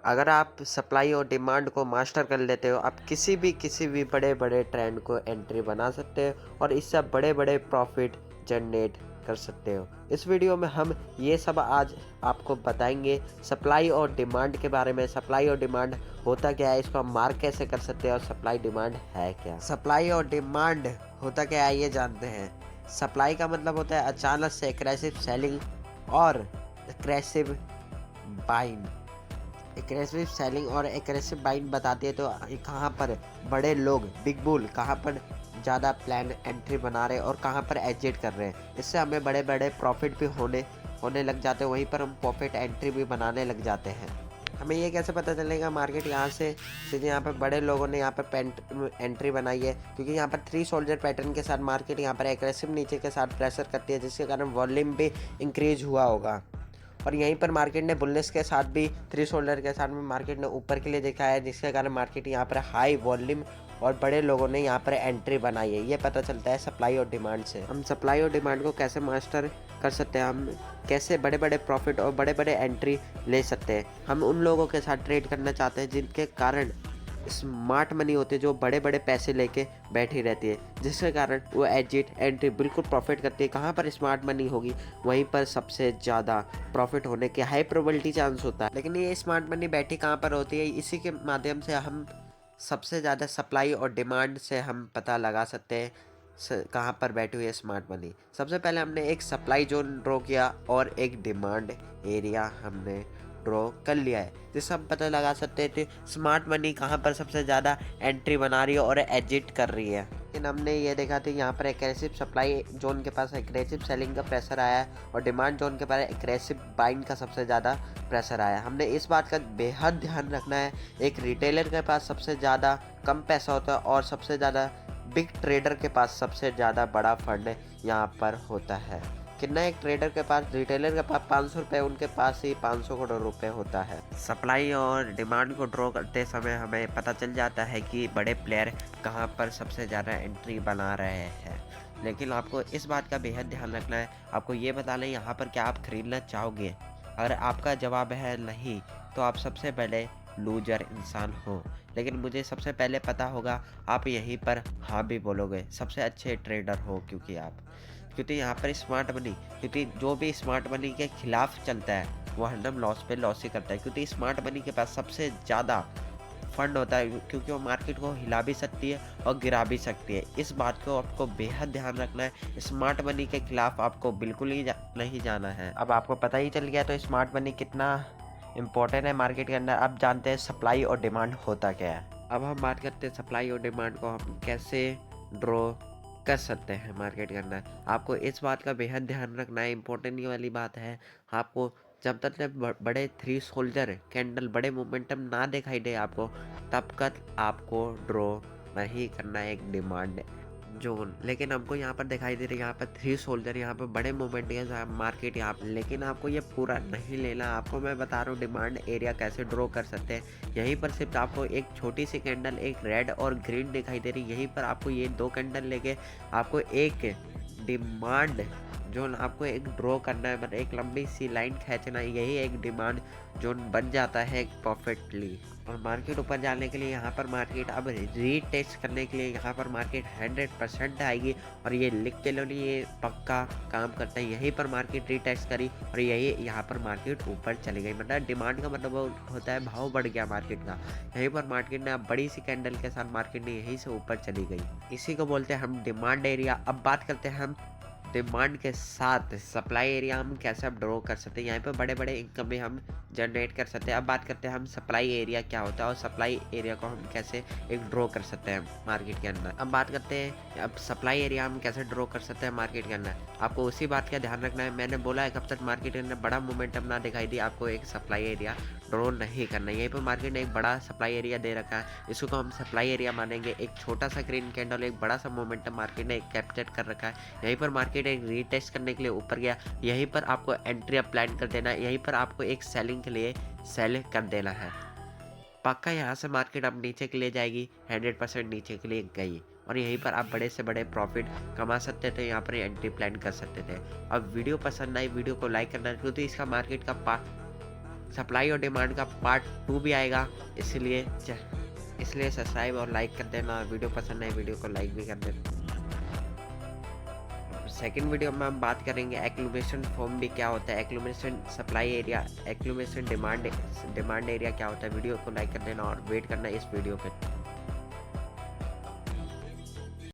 अगर आप सप्लाई और डिमांड को मास्टर कर लेते हो, आप किसी भी बड़े-बड़े ट्रेंड को एंट्री बना सकते हो और इससे आप बड़े-बड़े प्रॉफ़िट जनरेट कर सकते हो। इस वीडियो में हम ये सब आज आपको बताएँगे सप्लाई और डिमांड के बारे में। सप्लाई और डिमांड होता क्या है, इसको हम मार्क कैसे कर सकते हैं और सप्लाई डिमांड है क्या? सप्लाई और डिमांड होता क्या है, ये जानते हैं। सप्लाई का मतलब होता है अचानक से एग्रेसिव सेलिंग और एग्रेसिव बाइंग। एग्रेसिव सेलिंग और एग्रेसिव बाइंग बताती है तो कहाँ पर बड़े लोग बिग बुल कहाँ पर ज़्यादा प्लान एंट्री बना रहे हैं और कहाँ पर एग्जिट कर रहे हैं। इससे हमें बड़े बड़े प्रॉफिट भी होने लग जाते हैं, वहीं पर हम प्रॉफिट एंट्री भी बनाने लग जाते हैं। हमें ये कैसे पता चलेगा मार्केट यहाँ से सीधे यहाँ पर बड़े लोगों ने यहाँ पर एंट्री बनाई है, क्योंकि यहाँ पर 3 सोल्जर पैटर्न के साथ मार्केट यहाँ पर एग्रेसिव नीचे के साथ प्रेशर करती है, जिसके कारण वॉल्यूम भी इंक्रीज हुआ होगा। और यहीं पर मार्केट ने बुलिश के साथ भी 3 शोल्डर के साथ में मार्केट ने ऊपर के लिए दिखाया है, जिसके कारण मार्केट यहाँ पर हाई वॉल्यूम और बड़े लोगों ने यहाँ पर एंट्री बनाई है। ये पता चलता है सप्लाई और डिमांड से। हम सप्लाई और डिमांड को कैसे मास्टर कर सकते हैं, हम कैसे बड़े बड़े प्रॉफिट और बड़े बड़े एंट्री ले सकते हैं। हम उन लोगों के साथ ट्रेड करना चाहते हैं जिनके कारण स्मार्ट मनी होती है, जो बड़े बड़े पैसे लेके बैठी रहती है, जिसके कारण वो एग्जिट एंट्री बिल्कुल प्रॉफिट करती है। कहाँ पर स्मार्ट मनी होगी वहीं पर सबसे ज़्यादा प्रॉफिट होने के हाई प्रोबेबिलिटी चांस होता है। लेकिन ये स्मार्ट मनी बैठी कहाँ पर होती है, इसी के माध्यम से हम सबसे ज़्यादा सप्लाई और डिमांड से हम पता लगा सकते हैं कहाँ पर बैठी हुई है स्मार्ट मनी। सबसे पहले हमने एक सप्लाई जोन ड्रॉ किया और एक डिमांड एरिया हमने ड्रॉ कर लिया है, जिससे हम पता लगा सकते थे स्मार्ट मनी कहाँ पर सबसे ज़्यादा एंट्री बना रही है और एग्जिट कर रही है। लेकिन हमने ये देखा था यहाँ पर एग्रेसिव सप्लाई जोन के पास एग्रेसिव सेलिंग का प्रेशर आया है और डिमांड जोन के पास एग्रेसिव बाइंग का सबसे ज़्यादा प्रेशर आया है। हमने इस बात का बेहद ध्यान रखना है, एक रिटेलर के पास सबसे ज़्यादा कम पैसा होता है और सबसे ज़्यादा बिग ट्रेडर के पास सबसे ज़्यादा बड़ा फंड यहाँ पर होता है। कितना एक ट्रेडर के पास, रिटेलर के पास 500 रुपये, उनके पास ही 500 करोड़ रुपए होता है। सप्लाई और डिमांड को ड्रॉ करते समय हमें पता चल जाता है कि बड़े प्लेयर कहाँ पर सबसे ज़्यादा एंट्री बना रहे हैं। लेकिन आपको इस बात का बेहद ध्यान रखना है, आपको ये बता लें यहाँ पर क्या आप खरीदना चाहोगे। अगर आपका जवाब है नहीं, तो आप सबसे बड़े लूजर इंसान हो। लेकिन मुझे सबसे पहले पता होगा आप यहीं पर हाँ भी बोलोगे, सबसे अच्छे ट्रेडर हो क्योंकि यहाँ पर स्मार्ट मनी, क्योंकि जो भी स्मार्ट मनी के खिलाफ चलता है वो हरदम लॉस पे लॉस ही करता है, क्योंकि स्मार्ट मनी के पास सबसे ज़्यादा फंड होता है, क्योंकि वो मार्केट को हिला भी सकती है और गिरा भी सकती है। इस बात को आपको बेहद ध्यान रखना है, स्मार्ट मनी के खिलाफ आपको बिल्कुल ही नहीं जाना है। अब आपको पता ही चल गया तो स्मार्ट मनी कितना इम्पोर्टेंट है मार्केट के अंदर। अब जानते हैं सप्लाई और डिमांड होता क्या है। अब हम बात करते हैं सप्लाई और डिमांड को हम कैसे ड्रॉ कर सकते हैं मार्केट के अंदर। आपको इस बात का बेहद ध्यान रखना है, इम्पोर्टेंट ये वाली बात है। आपको जब तक बड़े 3 सोल्जर कैंडल, बड़े मोमेंटम ना दिखाई दे आपको, तब तक आपको ड्रॉ नहीं करना है एक डिमांड जोन। लेकिन हमको यहाँ पर दिखाई दे रही है यहाँ पर 3 सोल्जर, यहाँ पर बड़े मूवमेंट है मार्केट यहाँ पर। लेकिन आपको ये पूरा नहीं लेना, आपको मैं बता रहा हूँ डिमांड एरिया कैसे ड्रॉ कर सकते हैं। यहीं पर सिर्फ आपको एक छोटी सी कैंडल, एक रेड और ग्रीन दिखाई दे रही है, यहीं पर आपको ये 2 कैंडल लेके आपको एक डिमांड जोन आपको एक ड्रॉ करना है, मतलब एक लंबी सी लाइन खींचना है, यही एक डिमांड जोन बन जाता है परफेक्टली। और मार्केट ऊपर जाने के लिए यहाँ पर मार्केट अब रीटेस्ट करने के लिए यहाँ पर मार्केट 100% आएगी। और ये लिख के लो, नहीं ये पक्का काम करता है। यहीं पर मार्केट रीटेस्ट करी और यही यहाँ पर मार्केट ऊपर चली गई, मतलब डिमांड का मतलब होता है भाव बढ़ गया मार्केट का। यहीं पर मार्केट ने अब बड़ी सी कैंडल के साथ मार्केट ने यहीं से ऊपर चली गई, इसी को बोलते हैं हम डिमांड एरिया। अब बात करते हैं हम डिमांड के साथ सप्लाई एरिया हम कैसे अब ड्रॉ कर सकते हैं, यहाँ पे बड़े बड़े इनकम भी हम जनरेट कर सकते हैं। अब बात करते हैं हम सप्लाई एरिया क्या होता है और सप्लाई एरिया को हम कैसे एक ड्रॉ कर सकते हैं मार्केट के अंदर। अब बात करते हैं अब सप्लाई एरिया हम कैसे ड्रॉ कर सकते हैं मार्केट के अंदर। आपको उसी बात का ध्यान रखना है, मैंने बोला है कब तक मार्केट के अंदर बड़ा मोमेंटम ना दिखाई दी आपको एक सप्लाई एरिया ड्रॉ नहीं करना है। यहीं पर मार्केट ने एक बड़ा सप्लाई एरिया दे रखा है, इसको हम सप्लाई एरिया मानेंगे। एक छोटा सा ग्रीन कैंडल, एक बड़ा सा मोमेंटम मार्केट ने कैप्चर कर रखा है। यहीं पर मार्केट एक रीटेस्ट करने के लिए ऊपर गया, यहीं पर आपको एंट्री अप प्लान कर देना है, यहीं पर आपको एक सेलिंग के लिए सेल कर देना है। पक्का यहाँ से मार्केट अब नीचे के लिए जाएगी, 100% नीचे के लिए गई और यहीं पर आप बड़े से बड़े प्रॉफिट कमा सकते थे, यहाँ पर एंट्री प्लान कर सकते थे। अब वीडियो पसंद आई, वीडियो को लाइक करना, क्योंकि इसका मार्केट का सप्लाई और डिमांड का पार्ट 2 भी आएगा, इसलिए सब्सक्राइब और लाइक कर देना। वीडियो पसंद आए वीडियो को लाइक भी कर देना। सेकंड वीडियो में हम बात करेंगे एक्लूमेशन फॉर्म भी क्या होता है, एक्लूमेशन सप्लाई एरिया, एक्लूमेशन डिमांड एरिया क्या होता है। वीडियो को लाइक कर देना और वेट करना इस वीडियो पे।